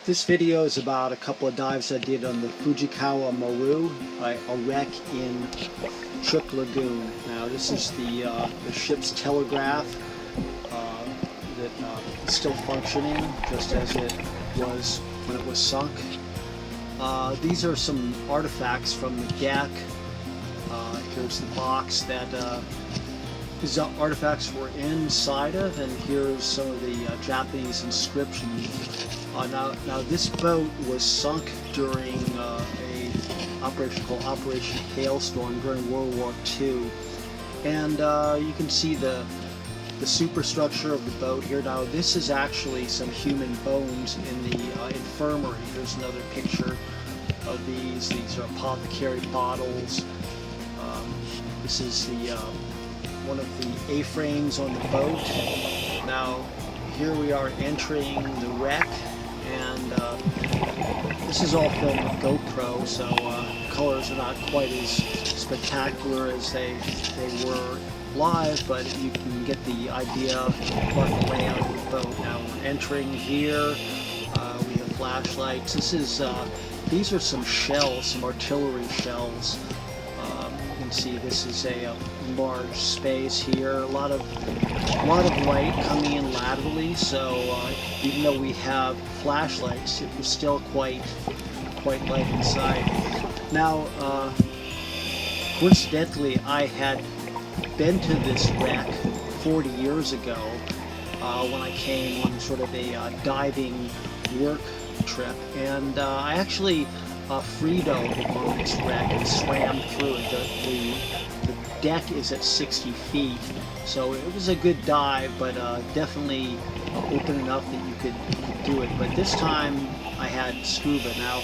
This video is about a couple of dives I did on the Fujikawa Maru, a wreck in Chuuk Lagoon. Now this is the ship's telegraph that is still functioning just as it was when it was sunk. These are some artifacts from the deck. Here's the box that these artifacts were inside of, and here's some of the Japanese inscriptions. Now this boat was sunk during a operation called Operation Hailstorm during World War II, and you can see the superstructure of the boat here. Now this is actually some human bones in the infirmary. Here's another picture of these. These are apothecary bottles. This is the one of the A-frames on the boat. Now here we are entering the wreck, and this is all filmed with GoPro, so colors are not quite as spectacular as they were live, but you can get the idea of the layout of the boat. Now we're entering here. We have flashlights. These are some shells, some artillery shells. You can see this is a large space here. A lot of light coming in laterally. So even though we have flashlights, it was still quite light inside. Now, coincidentally, I had been to this wreck 40 years ago when I came on sort of a diving work trip, and I actually freedove on this wreck and swam through it. The deck is at 60 feet, so it was a good dive, but definitely open enough that you could do it. But this time I had scuba. Now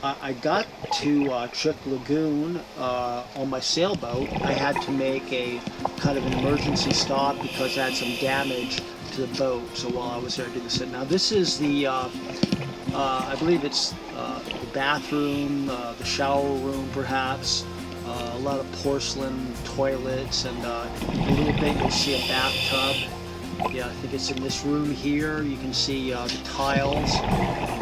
I got to Chuuk Lagoon on my sailboat. I had to make a kind of an emergency stop because I had some damage to the boat. So while I was there, I did this. Now this is the I believe it's the bathroom, the shower room perhaps, a lot of porcelain toilets, and a little bit you'll see a bathtub. Yeah, I think it's in this room here. You can see the tiles,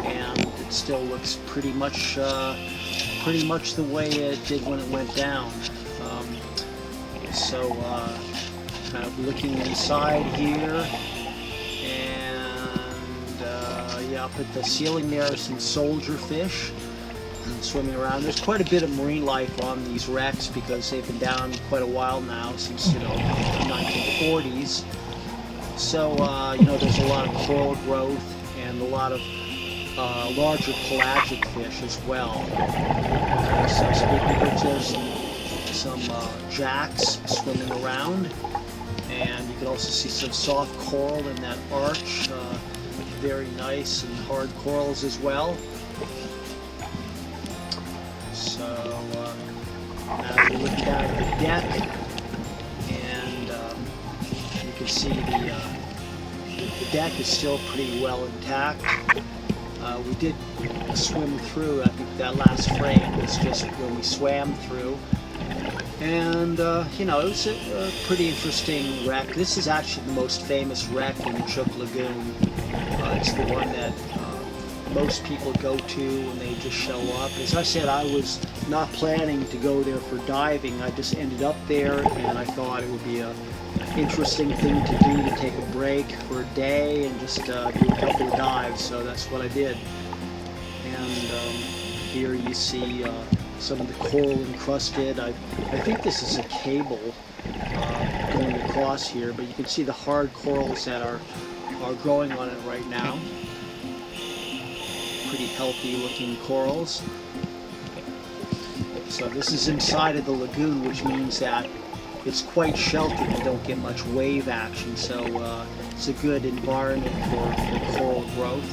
and it still looks pretty much the way it did when it went down. Kind of looking inside here, yeah, up at the ceiling there are some soldier fish swimming around. There's quite a bit of marine life on these wrecks because they've been down quite a while now, since the 1940s. So there's a lot of coral growth and a lot of larger pelagic fish as well. Some split some jacks swimming around, and you can also see some soft coral in that arch. Very nice and hard corals as well. So now we're looking down at the deck, and you can see the deck is still pretty well intact. We did swim through. I think that last frame was just when we swam through. And it was a pretty interesting wreck. This is actually the most famous wreck in Chuuk Lagoon. It's the one that most people go to when they just show up. As I said, I was not planning to go there for diving. I just ended up there, and I thought it would be an interesting thing to do, to take a break for a day and just do a couple of dives. So that's what I did. And here you see some of the coral encrusted. I think this is a cable going across here, but you can see the hard corals that are growing on it right now. Pretty healthy looking corals. So this is inside of the lagoon, which means that it's quite sheltered. You don't get much wave action, so it's a good environment for coral growth.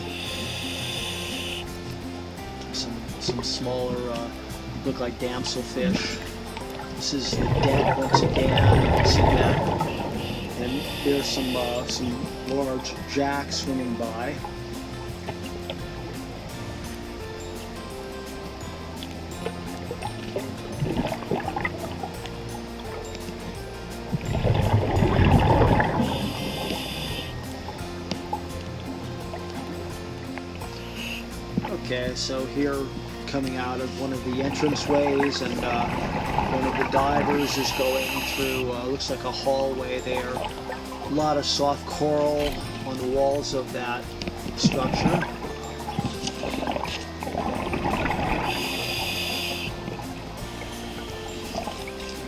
Some smaller look like damselfish. This is the deck once again. You can see that, and there's some large jacks swimming by. Okay, so here, coming out of one of the entranceways, and one of the divers is going through, looks like a hallway there. A lot of soft coral on the walls of that structure.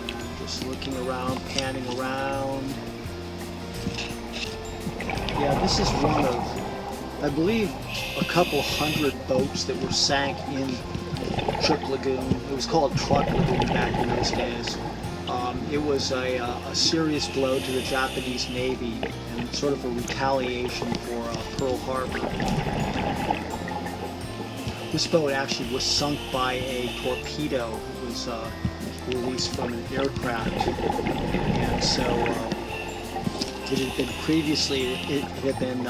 And just looking around, panning around. Yeah, this is one of, I believe, a couple hundred boats that were sank in Chuuk Lagoon. It was called Truk Lagoon back in those days. It was a serious blow to the Japanese Navy and sort of a retaliation for Pearl Harbor. This boat actually was sunk by a torpedo. It was released from an aircraft, and so it had been previously, it had been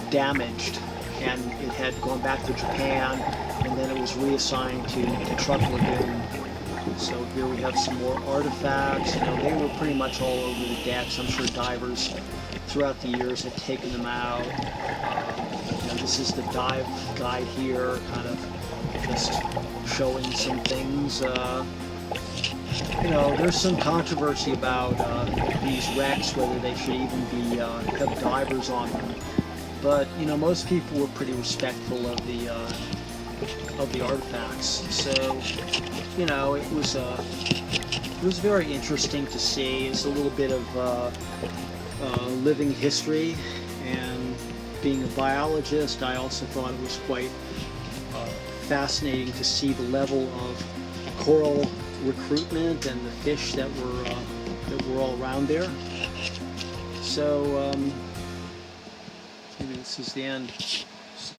damaged, and it had gone back to Japan, and then it was reassigned to Truk Lagoon. So here we have some more artifacts. You know, they were pretty much all over the decks. I'm sure divers throughout the years had taken them out. You know, this is the dive guide here, kind of just showing some things. You know, there's some controversy about these wrecks, whether they should even be have divers on them. But you know, most people were pretty respectful of the artifacts. So you know, it was very interesting to see. It's a little bit of living history, and being a biologist, I also thought it was quite fascinating to see the level of coral recruitment and the fish that were all around there. So maybe this is the end.